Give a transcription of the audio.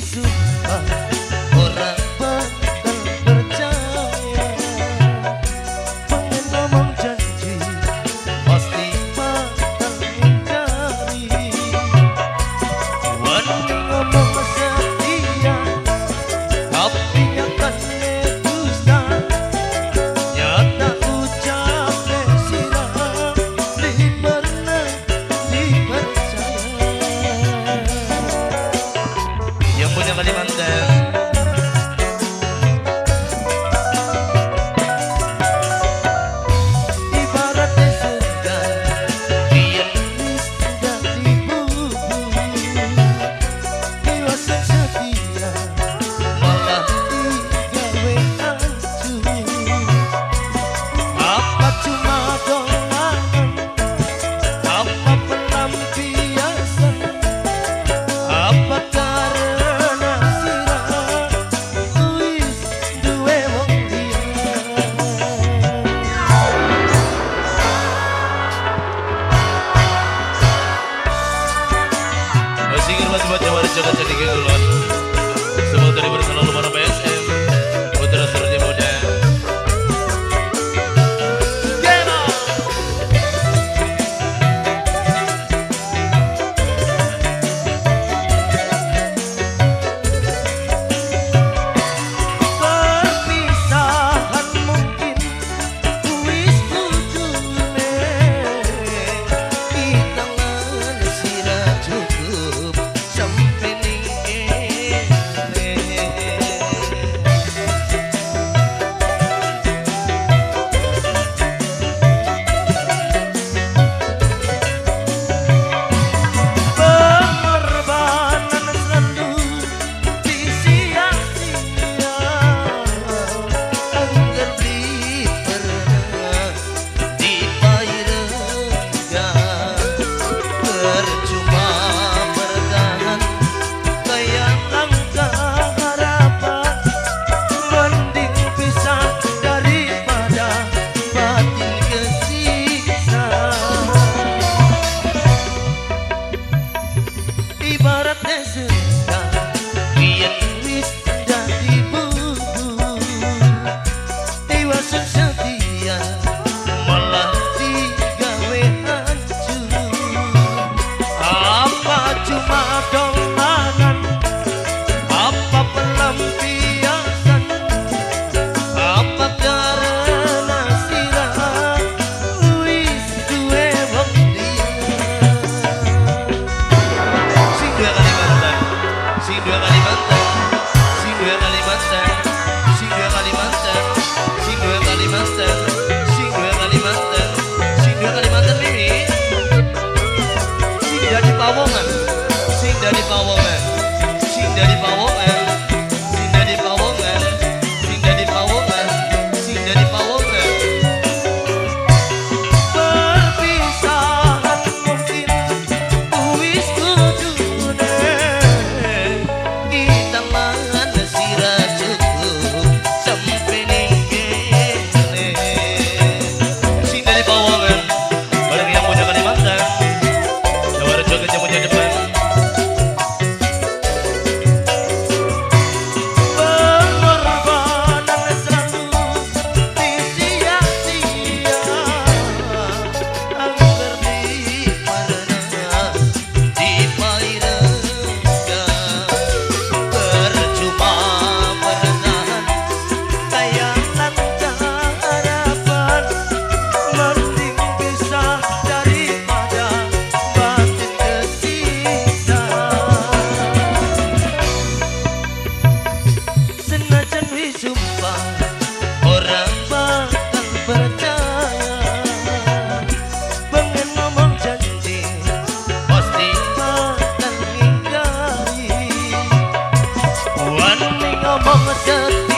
sumpah orang bakal percaya. Pengen ngomong janji pasti bakal ingkari. Wani ngomong setia tapi akan dusta. Nyata ucap siram di pernah dipercaya. Yang punya Kalimantan ibaratnya segar biar sudah dibubur. Dewasa setia malah digawe hancur. Apa cuma dolanan, apa pelampiasan, apa karena sirah wis duwe wong liya. Singir buat Jawa Jagat jadi kegeluan. Semoga dari berkenan lumana PSM putra surya muda. Perpisahan mungkin wis tujune. Kita sira cukup sampai ning kene. Pengorbanan selalu disia-sia. Angger beli pernah dipairenggan. Percuma bertahan kayak langkah harapan. Mending pisah daripada batin kesiksa. Ibaratnya segar biar wis dah dibubur. Dewasa setia malah digawe hancur. Apa cuma dolanan, apa pelampiasan, apa karena sirah wis duwe wong liya. Sing dua Kalimantan, sing dua Kalimantan, sing dua Kalimantan, sing dua Kalimantan, sing dua Kalimantan, sing dua Kalimantan, sing dua Kalimantan ini. Sing dari Pawongan, sing dari Pawongan, sing dari Pawongan, sing dari Pawongan, sing dari Pawongan, sing dari Pawongan. Perpisahan mungkin wis tujune. Kita mangan sira cukup sampai ning kene. Sing dari Pawongan bareng yang punya Kalimantan. Jawa Jagat yang punya depan. Pengorbanan selalu disia-sia. Angger di pernah dipairenggan. Percuma bertahan kayak langkah harapan. Mending pisah daripada batin kesiksa. Senajan wis sumpah orang bakal percaya. Pengen ngomong janji pasti bakal ingkari. Wani ngomong setia